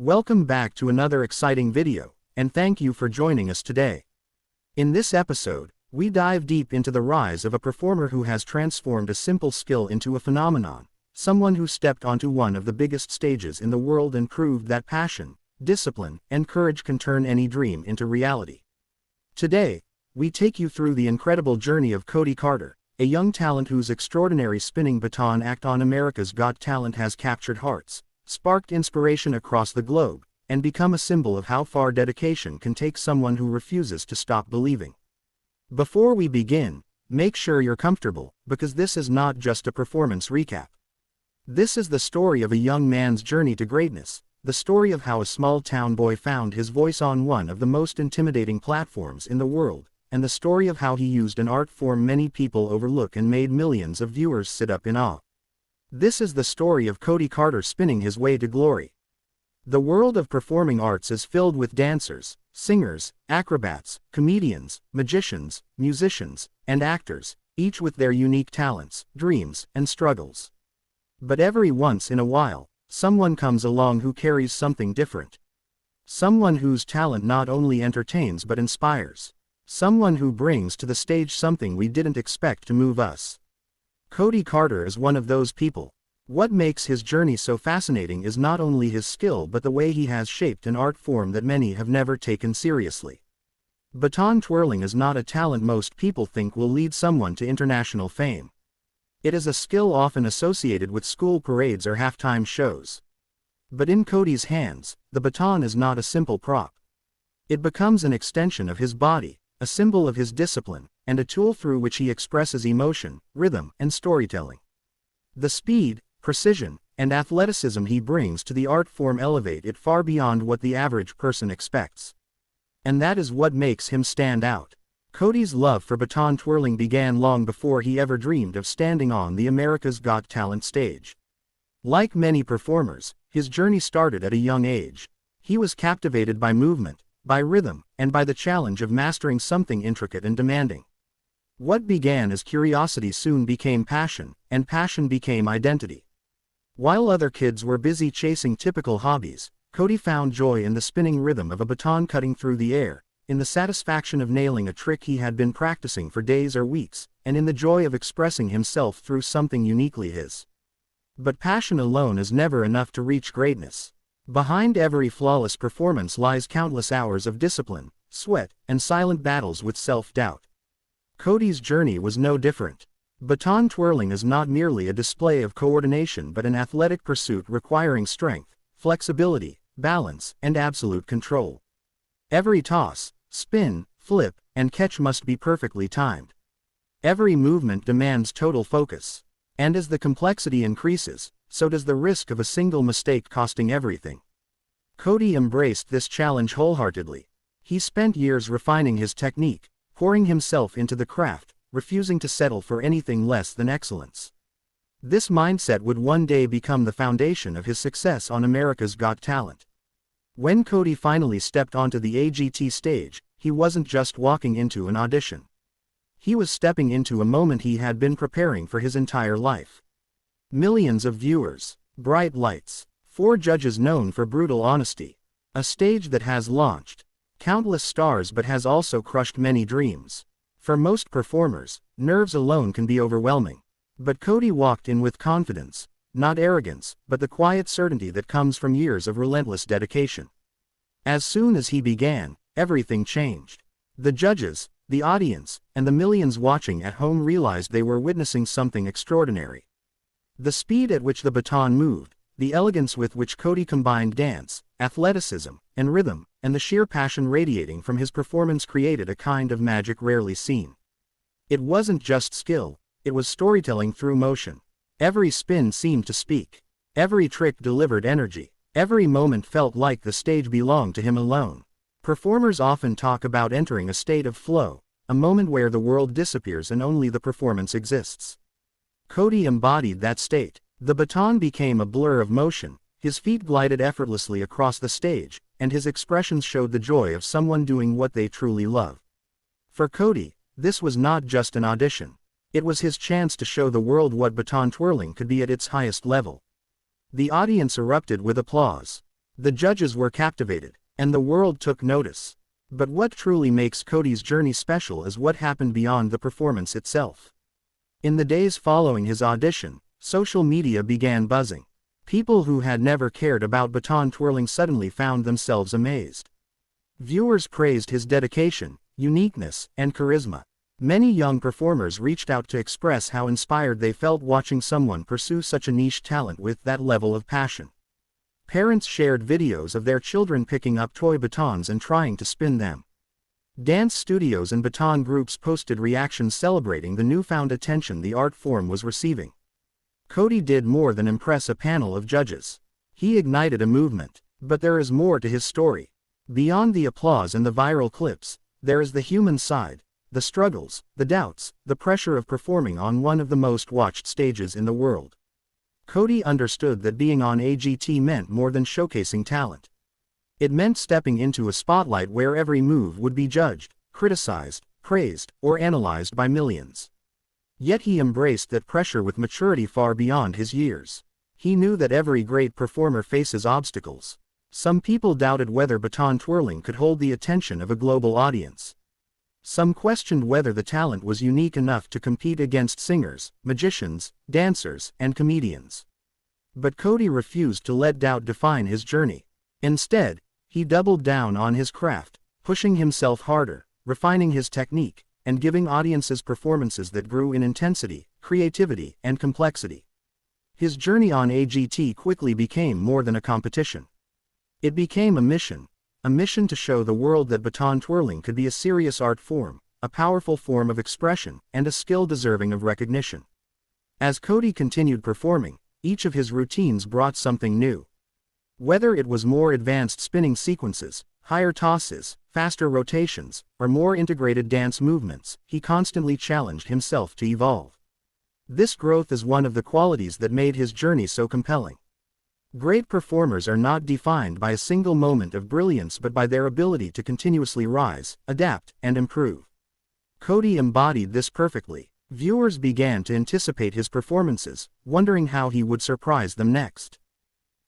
Welcome back to another exciting video, and thank you for joining us today. In this episode, we dive deep into the rise of a performer who has transformed a simple skill into a phenomenon, someone who stepped onto one of the biggest stages in the world and proved that passion, discipline, and courage can turn any dream into reality. Today, we take you through the incredible journey of Cody Carter, a young talent whose extraordinary spinning baton act on America's Got Talent has captured hearts, sparked inspiration across the globe, and become a symbol of how far dedication can take someone who refuses to stop believing. Before we begin, make sure you're comfortable, because this is not just a performance recap. This is the story of a young man's journey to greatness, the story of how a small-town boy found his voice on one of the most intimidating platforms in the world, and the story of how he used an art form many people overlook and made millions of viewers sit up in awe. This is the story of Cody Carter spinning his way to glory. The world of performing arts is filled with dancers, singers, acrobats, comedians, magicians, musicians, and actors, each with their unique talents, dreams, and struggles. But every once in a while, someone comes along who carries something different. Someone whose talent not only entertains but inspires. Someone who brings to the stage something we didn't expect to move us. Cody Carter is one of those people. What makes his journey so fascinating is not only his skill but the way he has shaped an art form that many have never taken seriously. Baton twirling is not a talent most people think will lead someone to international fame. It is a skill often associated with school parades or halftime shows. But in Cody's hands, the baton is not a simple prop. It becomes an extension of his body, a symbol of his discipline, and a tool through which he expresses emotion, rhythm, and storytelling. The speed, precision, and athleticism he brings to the art form elevate it far beyond what the average person expects. And that is what makes him stand out. Cody's love for baton twirling began long before he ever dreamed of standing on the America's Got Talent stage. Like many performers, his journey started at a young age. He was captivated by movement, by rhythm, and by the challenge of mastering something intricate and demanding. What began as curiosity soon became passion, and passion became identity. While other kids were busy chasing typical hobbies, Cody found joy in the spinning rhythm of a baton cutting through the air, in the satisfaction of nailing a trick he had been practicing for days or weeks, and in the joy of expressing himself through something uniquely his. But passion alone is never enough to reach greatness. Behind every flawless performance lies countless hours of discipline, sweat, and silent battles with self-doubt. Cody's journey was no different. Baton twirling is not merely a display of coordination but an athletic pursuit requiring strength, flexibility, balance, and absolute control. Every toss, spin, flip, and catch must be perfectly timed. Every movement demands total focus. And as the complexity increases, so does the risk of a single mistake costing everything. Cody embraced this challenge wholeheartedly. He spent years refining his technique, pouring himself into the craft, refusing to settle for anything less than excellence. This mindset would one day become the foundation of his success on America's Got Talent. When Cody finally stepped onto the AGT stage, he wasn't just walking into an audition. He was stepping into a moment he had been preparing for his entire life. Millions of viewers, bright lights, 4 judges known for brutal honesty, a stage that has launched countless stars but has also crushed many dreams. For most performers, nerves alone can be overwhelming. But Cody walked in with confidence, not arrogance, but the quiet certainty that comes from years of relentless dedication. As soon as he began, everything changed. The judges, the audience, and the millions watching at home realized they were witnessing something extraordinary. The speed at which the baton moved, the elegance with which Cody combined dance, athleticism, and rhythm, and the sheer passion radiating from his performance created a kind of magic rarely seen. It wasn't just skill, it was storytelling through motion. Every spin seemed to speak. Every trick delivered energy. Every moment felt like the stage belonged to him alone. Performers often talk about entering a state of flow, a moment where the world disappears and only the performance exists. Cody embodied that state. The baton became a blur of motion, his feet glided effortlessly across the stage, and his expressions showed the joy of someone doing what they truly love. For Cody, this was not just an audition. It was his chance to show the world what baton twirling could be at its highest level. The audience erupted with applause. The judges were captivated, and the world took notice. But what truly makes Cody's journey special is what happened beyond the performance itself. In the days following his audition, social media began buzzing. People who had never cared about baton twirling suddenly found themselves amazed. Viewers praised his dedication, uniqueness, and charisma. Many young performers reached out to express how inspired they felt watching someone pursue such a niche talent with that level of passion. Parents shared videos of their children picking up toy batons and trying to spin them. Dance studios and baton groups posted reactions celebrating the newfound attention the art form was receiving. Cody did more than impress a panel of judges. He ignited a movement. But there is more to his story. Beyond the applause and the viral clips, there is the human side, the struggles, the doubts, the pressure of performing on one of the most watched stages in the world. Cody understood that being on AGT meant more than showcasing talent. It meant stepping into a spotlight where every move would be judged, criticized, praised, or analyzed by millions. Yet he embraced that pressure with maturity far beyond his years. He knew that every great performer faces obstacles. Some people doubted whether baton twirling could hold the attention of a global audience. Some questioned whether the talent was unique enough to compete against singers, magicians, dancers, and comedians. But Cody refused to let doubt define his journey. Instead, he doubled down on his craft, pushing himself harder, refining his technique, and giving audiences performances that grew in intensity, creativity, and complexity. His journey on AGT quickly became more than a competition. It became a mission to show the world that baton twirling could be a serious art form, a powerful form of expression, and a skill deserving of recognition. As Cody continued performing, each of his routines brought something new. Whether it was more advanced spinning sequences, higher tosses, faster rotations, or more integrated dance movements, he constantly challenged himself to evolve. This growth is one of the qualities that made his journey so compelling. Great performers are not defined by a single moment of brilliance but by their ability to continuously rise, adapt, and improve. Cody embodied this perfectly. Viewers began to anticipate his performances, wondering how he would surprise them next.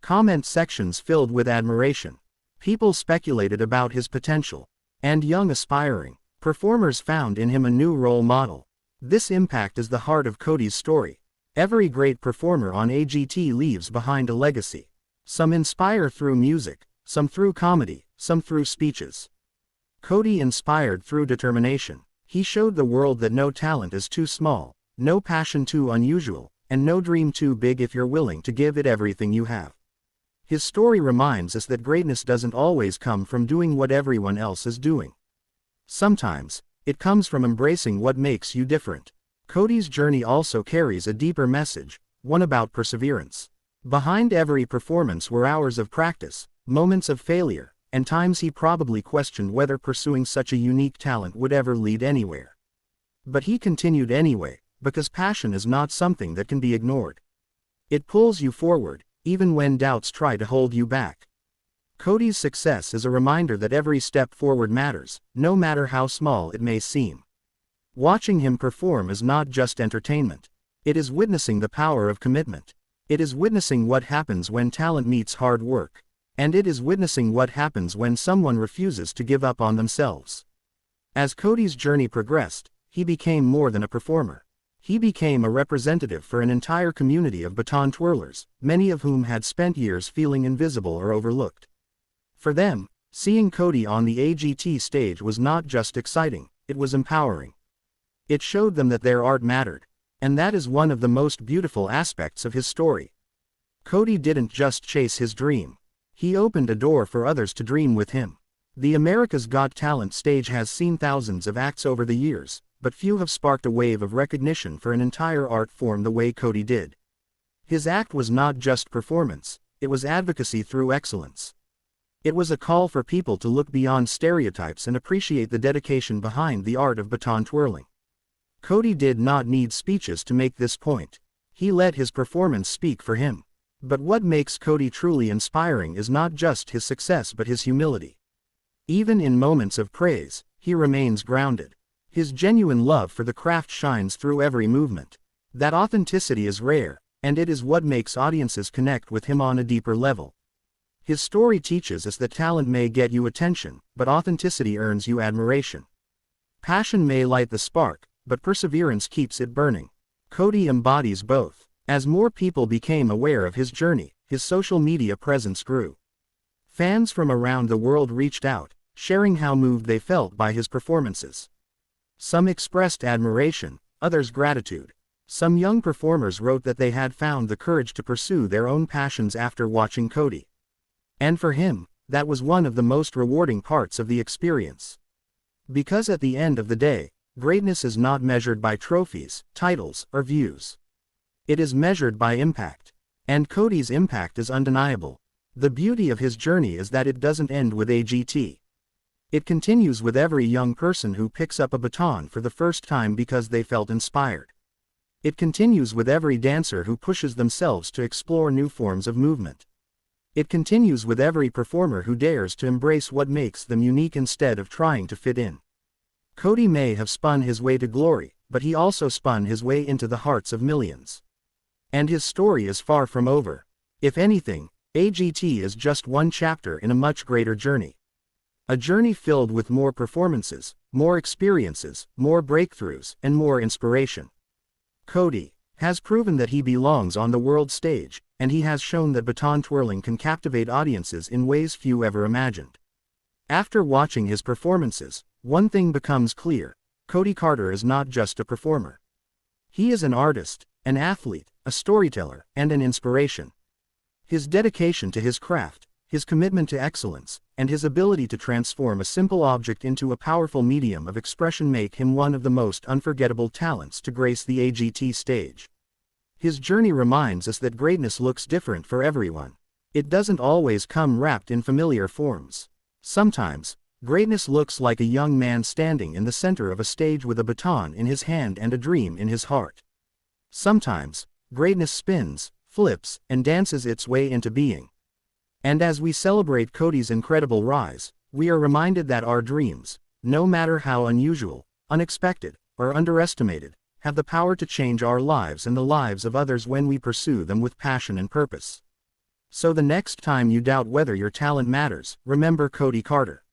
Comment sections filled with admiration. People speculated about his potential. And young aspiring performers found in him a new role model. This impact is the heart of Cody's story. Every great performer on AGT leaves behind a legacy. Some inspire through music, some through comedy, some through speeches. Cody inspired through determination. He showed the world that no talent is too small, no passion too unusual, and no dream too big if you're willing to give it everything you have. His story reminds us that greatness doesn't always come from doing what everyone else is doing. Sometimes, it comes from embracing what makes you different. Cody's journey also carries a deeper message, one about perseverance. Behind every performance were hours of practice, moments of failure, and times he probably questioned whether pursuing such a unique talent would ever lead anywhere. But he continued anyway, because passion is not something that can be ignored. It pulls you forward, even when doubts try to hold you back. Cody's success is a reminder that every step forward matters, no matter how small it may seem. Watching him perform is not just entertainment. It is witnessing the power of commitment. It is witnessing what happens when talent meets hard work. And it is witnessing what happens when someone refuses to give up on themselves. As Cody's journey progressed, he became more than a performer. He became a representative for an entire community of baton twirlers, many of whom had spent years feeling invisible or overlooked. For them, seeing Cody on the AGT stage was not just exciting, it was empowering. It showed them that their art mattered. And that is one of the most beautiful aspects of his story. Cody didn't just chase his dream. He opened a door for others to dream with him. The America's Got Talent stage has seen thousands of acts over the years, but few have sparked a wave of recognition for an entire art form the way Cody did. His act was not just performance, it was advocacy through excellence. It was a call for people to look beyond stereotypes and appreciate the dedication behind the art of baton twirling. Cody did not need speeches to make this point. He let his performance speak for him. But what makes Cody truly inspiring is not just his success but his humility. Even in moments of praise, he remains grounded. His genuine love for the craft shines through every movement. That authenticity is rare, and it is what makes audiences connect with him on a deeper level. His story teaches us that talent may get you attention, but authenticity earns you admiration. Passion may light the spark, but perseverance keeps it burning. Cody embodies both. As more people became aware of his journey, his social media presence grew. Fans from around the world reached out, sharing how moved they felt by his performances. Some expressed admiration, others gratitude. Some young performers wrote that they had found the courage to pursue their own passions after watching Cody. And for him, that was one of the most rewarding parts of the experience. Because at the end of the day, greatness is not measured by trophies, titles, or views. It is measured by impact. And Cody's impact is undeniable. The beauty of his journey is that it doesn't end with AGT. It continues with every young person who picks up a baton for the first time because they felt inspired. It continues with every dancer who pushes themselves to explore new forms of movement. It continues with every performer who dares to embrace what makes them unique instead of trying to fit in. Cody may have spun his way to glory, but he also spun his way into the hearts of millions. And his story is far from over. If anything, AGT is just one chapter in a much greater journey. A journey filled with more performances, more experiences, more breakthroughs, and more inspiration. Cody has proven that he belongs on the world stage, and he has shown that baton twirling can captivate audiences in ways few ever imagined. After watching his performances, one thing becomes clear: Cody Carter is not just a performer. He is an artist, an athlete, a storyteller, and an inspiration. His dedication to his craft, his commitment to excellence, and his ability to transform a simple object into a powerful medium of expression make him one of the most unforgettable talents to grace the AGT stage. His journey reminds us that greatness looks different for everyone. It doesn't always come wrapped in familiar forms. Sometimes, greatness looks like a young man standing in the center of a stage with a baton in his hand and a dream in his heart. Sometimes, greatness spins, flips, and dances its way into being. And as we celebrate Cody's incredible rise, we are reminded that our dreams, no matter how unusual, unexpected, or underestimated, have the power to change our lives and the lives of others when we pursue them with passion and purpose. So the next time you doubt whether your talent matters, remember Cody Carter.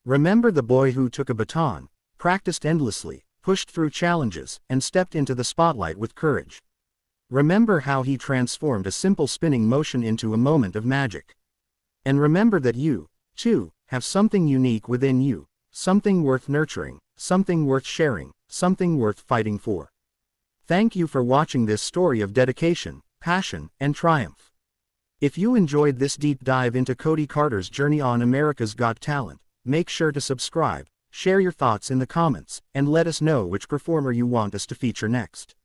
Remember the boy who took a baton, practiced endlessly, pushed through challenges, and stepped into the spotlight with courage. Remember how he transformed a simple spinning motion into a moment of magic. And remember that you, too, have something unique within you, something worth nurturing, something worth sharing, something worth fighting for. Thank you for watching this story of dedication, passion, and triumph. If you enjoyed this deep dive into Cody Carter's journey on America's Got Talent, make sure to subscribe, share your thoughts in the comments, and let us know which performer you want us to feature next.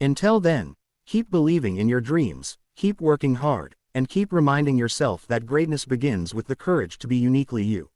Until then, keep believing in your dreams, keep working hard, and keep reminding yourself that greatness begins with the courage to be uniquely you.